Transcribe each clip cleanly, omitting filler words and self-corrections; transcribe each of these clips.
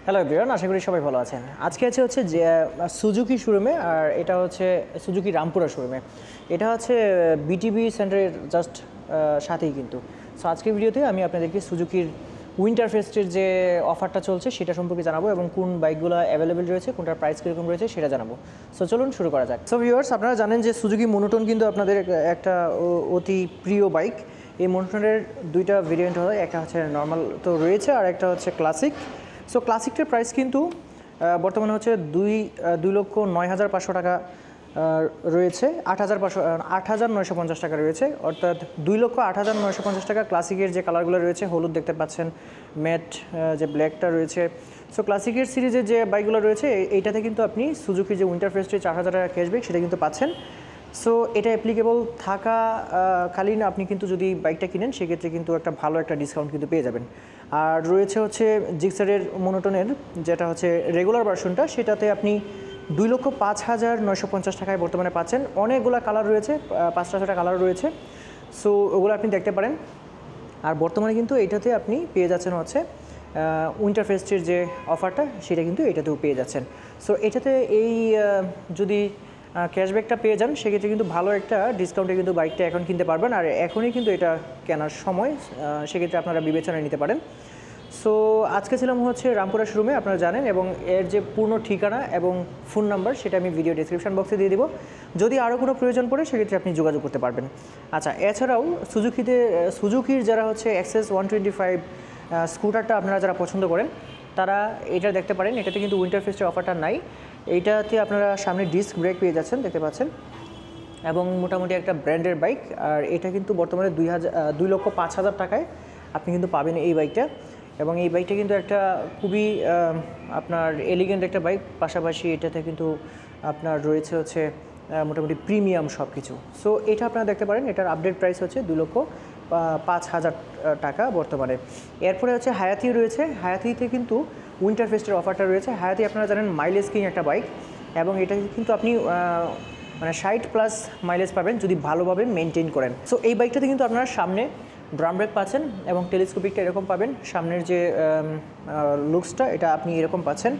Hello everyone, আশা করি সবাই ভালো আছেন। আজকে হচ্ছে যে সুজুকি শোরুমে, আর এটা হচ্ছে সুজুকি রামপুরা শোরুমে। এটা হচ্ছে বিটিবি সেন্টারের জাস্ট সাথেই কিন্তু। সো আজকের ভিডিওতে আমি আপনাদেরকে সুজুকির উইন্টার ফেস্টের যে অফারটা চলছে সেটা সম্পর্কে জানাবো এবং কোন বাইকগুলো অ্যাভেলেবেল রয়েছে, কোনটার প্রাইস কীরকম রয়েছে সেটা জানাবো। সো চলুন শুরু করা যাক। সো ভিউয়ার্স, আপনারা জানেন যে সুজুকি মনোটন কিন্তু আপনাদের একটা অতি প্রিয় বাইক। এই মনোটনের দুইটা ভেরিয়েন্ট হয়, একটা হচ্ছে নর্মাল তো রয়েছে আর একটা হচ্ছে ক্লাসিক। সো ক্লাসিকটার প্রাইস কিন্তু বর্তমানে হচ্ছে 2,09,500 টাকা রয়েছে, 8,950 টাকা রয়েছে, অর্থাৎ 2,08,950 টাকা। ক্লাসিকের যে কালারগুলো রয়েছে, হলুদ দেখতে পাচ্ছেন, ম্যাট যে ব্ল্যাকটা রয়েছে। সো ক্লাসিকের সিরিজের যে বাইকগুলো রয়েছে এইটাতে কিন্তু আপনি সুজুকির যে উইন্টার ফেস্টের 4,000 টাকা ক্যাশব্যাক সেটা কিন্তু পাচ্ছেন। সো এটা অ্যাপ্লিকেবল থাকা কালীন আপনি কিন্তু যদি বাইকটা কিনেন সেক্ষেত্রে কিন্তু একটা ভালো একটা ডিসকাউন্ট কিন্তু পেয়ে যাবেন। আর রয়েছে হচ্ছে জিক্সারের মনোটনের যেটা হচ্ছে রেগুলার ভার্সনটা, সেটাতে আপনি 2,05,950 টাকায় বর্তমানে পাচ্ছেন। অনেকগুলো কালার রয়েছে, 5টা কালার রয়েছে। সো ওগুলো আপনি দেখতে পারেন। আর বর্তমানে কিন্তু এইটাতে আপনি পেয়ে যাচ্ছেন হচ্ছে উইন্টার ফেস্টের যে অফারটা সেটা কিন্তু এটাতেও পেয়ে যাচ্ছেন। সো এটাতে এই যদি ক্যাশব্যাকটা পেয়ে যান সেক্ষেত্রে কিন্তু ভালো একটা ডিসকাউন্টে কিন্তু বাইকটা এখন কিনতে পারবেন। আর এখনই কিন্তু এটা কেনার সময়, সেক্ষেত্রে আপনারা বিবেচনায় নিতে পারেন। সো আজকে ছিলাম হচ্ছে রামপুরা শোরুমে, আপনারা জানেন, এবং এর যে পূর্ণ ঠিকানা এবং ফোন নাম্বার সেটা আমি ভিডিও ডিসক্রিপশন বক্সে দিয়ে দিব। যদি আরও কোনো প্রয়োজন পড়ে সেক্ষেত্রে আপনি যোগাযোগ করতে পারবেন। আচ্ছা, এছাড়াও সুজুকির যারা হচ্ছে অ্যাক্সেস 125 স্কুটারটা আপনারা যারা পছন্দ করেন তারা এটা দেখতে পারেন। এটাতে কিন্তু উইন্টার ফেস্টের অফারটা নাই। এইটাতে আপনারা সামনে ডিস্ক ব্রেক পেয়ে যাচ্ছেন, দেখতে পাচ্ছেন, এবং মোটামুটি একটা ব্র্যান্ডের বাইক। আর এটা কিন্তু বর্তমানে 2,05,000 টাকায় আপনি কিন্তু পাবেন এই বাইকটা। এবং এই বাইকটা কিন্তু একটা খুবই আপনার এলিগেন্ট একটা বাইক, পাশাপাশি এটাতে কিন্তু আপনার রয়েছে হচ্ছে মোটামুটি প্রিমিয়াম সব কিছু। সো এটা আপনারা দেখতে পারেন। এটার আপডেট প্রাইস হচ্ছে 2,05,000 টাকা বর্তমানে। এরপরে হচ্ছে হায়াতি রয়েছে। হায়াতিতে কিন্তু উইন্টার ফেস্টের অফারটা রয়েছে। হায়াতি আপনারা জানেন মাইলেজ কিং একটা বাইক, এবং এটা কিন্তু আপনি মানে 60+ মাইলেজ পাবেন যদি ভালোভাবে মেনটেন করেন। সো এই বাইকটাতে কিন্তু আপনারা সামনে ড্রাম ব্রেক পাচ্ছেন এবং টেলিস্কোপিকটা এরকম পাবেন। সামনের যে লুকসটা এটা আপনি এরকম পাচ্ছেন,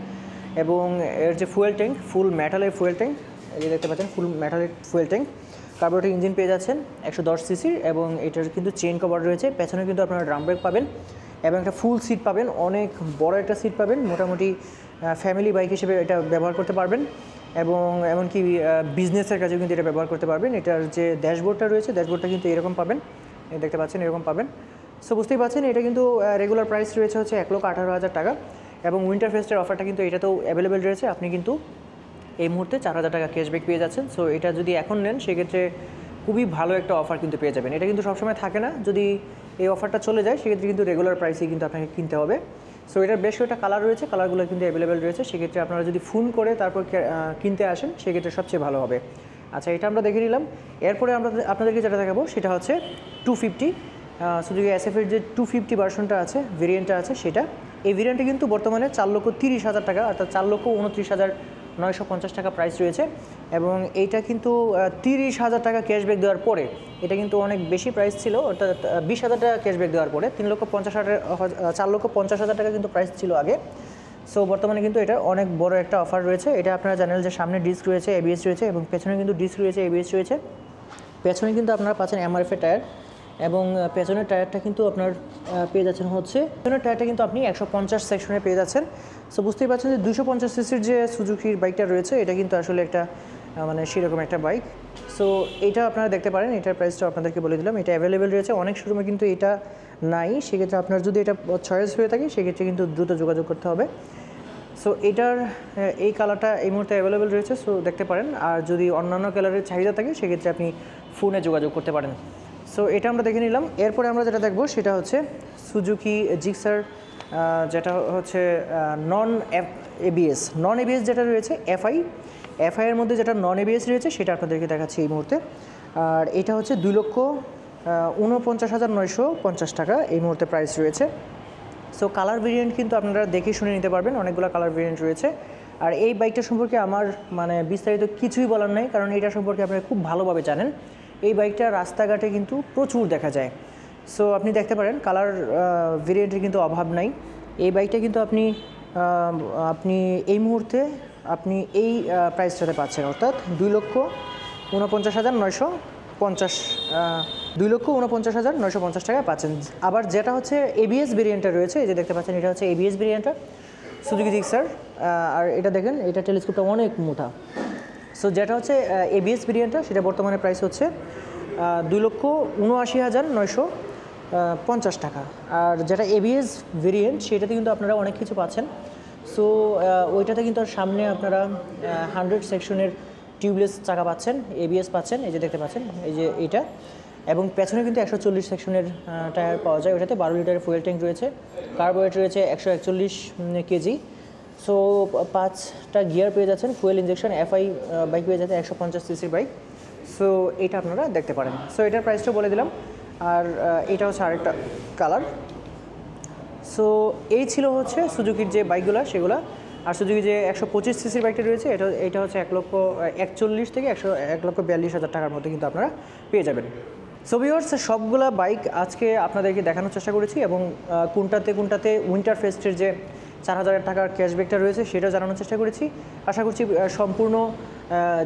এবং এর যে ফুয়েল ট্যাঙ্ক ফুল মেটালের ফুয়েল ট্যাঙ্ক, এই দেখতে পাচ্ছেন ফুল মেটালের ফুয়েল ট্যাঙ্ক। কার্বোরেটর ইঞ্জিন পেয়ে যাচ্ছেন 110 সিসির, এবং এটার কিন্তু চেইন কভার রয়েছে। পেছনে কিন্তু আপনারা ড্রাম ব্রেক পাবেন এবং একটা ফুল সিট পাবেন, অনেক বড় একটা সিট পাবেন। মোটামুটি ফ্যামিলি বাইক হিসেবে এটা ব্যবহার করতে পারবেন, এবং এমনকি বিজনেসের কাজেও কিন্তু এটা ব্যবহার করতে পারবেন। এটার যে ড্যাশবোর্ডটা রয়েছে, ড্যাশবোর্ডটা কিন্তু এরকম পাবেন, দেখতে পাচ্ছেন, এরকম পাবেন। সো বুঝতেই পারছেন এটা কিন্তু রেগুলার প্রাইস রয়েছে হচ্ছে 1,18,000 টাকা, এবং উইন্টার ফেস্টের অফারটা কিন্তু এটাতেও অ্যাভেলেবেল রয়েছে। আপনি কিন্তু এই মুহূর্তে 4,000 টাকা ক্যাশব্যাক পেয়ে যাচ্ছেন। সো এটা যদি এখন নেন সেক্ষেত্রে খুবই ভালো একটা অফার কিন্তু পেয়ে যাবেন। এটা কিন্তু সবসময় থাকে না, যদি এই অফারটা চলে যায় সেক্ষেত্রে কিন্তু রেগুলার প্রাইসেই কিন্তু আপনাকে কিনতে হবে। সো এটার বেশ কয়েকটা কালার রয়েছে, কালারগুলো কিন্তু অ্যাভেলেবেল রয়েছে। সেক্ষেত্রে আপনারা যদি ফোন করে তারপর কিনতে আসেন সেক্ষেত্রে সবচেয়ে ভালো হবে। আচ্ছা, এটা আমরা দেখে নিলাম। এরপরে আমরা আপনাদেরকে যেটা দেখাবো সেটা হচ্ছে 250 সুজুকি এসএফের যে 250 ভার্সনটা আছে, ভেরিয়েন্টটা আছে সেটা। এই ভেরিয়েন্টে কিন্তু বর্তমানে 4,30,000 টাকা, অর্থাৎ 4,29,950 টাকা প্রাইস রয়েছে। এবং এইটা কিন্তু 30,000 টাকা ক্যাশব্যাক দেওয়ার পরে, এটা কিন্তু অনেক বেশি প্রাইস ছিল, অর্থাৎ 20,000 টাকা ক্যাশব্যাক দেওয়ার পরে 4,50,000 টাকা কিন্তু প্রাইস ছিল আগে। সো বর্তমানে কিন্তু এটা অনেক বড় একটা অফার রয়েছে। এটা আপনারা জানেন যে সামনে ডিস্ক রয়েছে, এবিএস রয়েছে, এবং পেছনে কিন্তু ডিস্ক রয়েছে, এবিএস রয়েছে। পেছনে কিন্তু আপনারা পাচ্ছেন এমআরএফের টায়ার, এবং পেছনের টায়ারটা কিন্তু আপনার পেয়ে যাচ্ছেন হচ্ছে, পেছনের টায়ারটা কিন্তু আপনি 150 সেকশনে পেয়ে যাচ্ছেন। সো বুঝতেই পারছেন যে 250 সিসির যে সুজুকির বাইকটা রয়েছে এটা কিন্তু আসলে একটা মানে সেরকম একটা বাইক। সো এটা আপনারা দেখতে পারেন। এটার প্রাইসটা আপনাদেরকে বলে দিলাম, এটা অ্যাভেলেবেল রয়েছে। অনেক শোরুমে কিন্তু এটা নাই, সেক্ষেত্রে আপনার যদি এটা চয়েস হয়ে থাকে সেক্ষেত্রে কিন্তু দ্রুত যোগাযোগ করতে হবে। সো এটার এই কালারটা এই মুহূর্তে অ্যাভেলেবেল রয়েছে, সো দেখতে পারেন। আর যদি অন্যান্য কালারের চাহিদা থাকে সেক্ষেত্রে আপনি ফোনে যোগাযোগ করতে পারেন। সো এটা আমরা দেখে নিলাম। এরপরে আমরা যেটা দেখব সেটা হচ্ছে সুজুকি জিক্সার, যেটা হচ্ছে নন এবিএস যেটা রয়েছে এফআইয়ের মধ্যে যেটা নন এবিএস রয়েছে সেটা আপনাদেরকে দেখাচ্ছি এই মুহূর্তে। আর এটা হচ্ছে 2,49,950 টাকা এই মুহূর্তে প্রাইস রয়েছে। সো কালার ভেরিয়েন্ট কিন্তু আপনারা দেখে শুনে নিতে পারবেন, অনেকগুলো কালার ভেরিয়েন্ট রয়েছে। আর এই বাইকটা সম্পর্কে আমার মানে বিস্তারিত কিছুই বলার নাই, কারণ এটা সম্পর্কে আপনারা খুব ভালোভাবে জানেন। এই বাইকটা রাস্তাঘাটে কিন্তু প্রচুর দেখা যায়। সো আপনি দেখতে পারেন কালার ভেরিয়েন্টের কিন্তু অভাব নাই। এই বাইকটা কিন্তু আপনি আপনি এই মুহূর্তে আপনি এই প্রাইসটাতে পাচ্ছেন, অর্থাৎ 2,49,950, 2,49,950 টাকায় পাচ্ছেন। আবার যেটা হচ্ছে এবিএস ভেরিয়েন্টটা রয়েছে, এই যে দেখতে পাচ্ছেন, এটা হচ্ছে এবিএস ভেরিয়েন্টটা সুজুকি জিক্সার। আর এটা দেখেন, এটা টেলিস্কোপটা অনেক মোটা। সো যেটা হচ্ছে এবিএস ভেরিয়েন্টটা, সেটা বর্তমানে প্রাইস হচ্ছে 2,79,950 টাকা। আর যেটা এবিএস ভেরিয়েন্ট, সেটাতে কিন্তু আপনারা অনেক কিছু পাচ্ছেন। সো ওইটাতে কিন্তু সামনে আপনারা 100 সেকশনের টিউবলেস চাকা পাচ্ছেন, এবিএস পাচ্ছেন, এই যে দেখতে পাচ্ছেন, এই যে এইটা। এবং পেছনে কিন্তু 140 সেকশনের টায়ার পাওয়া যায়। ওটাতে 12 লিটারের ফুয়েল ট্যাঙ্ক রয়েছে, কার্বোরেট রয়েছে 141 কেজি। সো 5টা গিয়ার পেয়ে যাচ্ছেন, ফুয়েল ইঞ্জেকশন এফআই বাইক পেয়ে যাচ্ছে, 150 সিসির বাইক। সো এটা আপনারা দেখতে পারেন। সো এটার প্রাইসটা বলে দিলাম। আর এটা হচ্ছে আরেকটা কালার। সো এই ছিল হচ্ছে সুজুকির যে বাইকগুলো সেগুলো। আর সুজুকি যে 125 সিসির বাইকটা রয়েছে, এটা হচ্ছে 1,41,000 থেকে 1,42,000 টাকার মধ্যে কিন্তু আপনারা পেয়ে যাবেন। সো ভিউয়ার্স, সবগুলা বাইক আজকে আপনাদেরকে দেখানোর চেষ্টা করেছি, এবং কোনটাতে উইন্টার ফেস্টের যে 4,000 টাকার ক্যাশব্যাকটা রয়েছে সেটাও জানানোর চেষ্টা করেছি। আশা করছি সম্পূর্ণ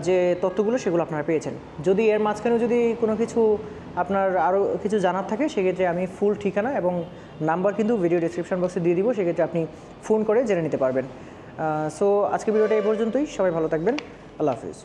যে তথ্যগুলো সেগুলো আপনারা পেয়েছেন। যদি এর মাঝখানেও যদি কোনো কিছু আপনার আরও কিছু জানার থাকে, সেক্ষেত্রে আমি ফুল ঠিকানা এবং নাম্বার কিন্তু ভিডিও ডেসক্রিপশন বক্সে দিয়ে দিব, সেক্ষেত্রে আপনি ফোন করে জেনে নিতে পারবেন। সো আজকে ভিডিওটা এই পর্যন্তই। সবাই ভালো থাকবেন। আল্লাহ হাফিজ।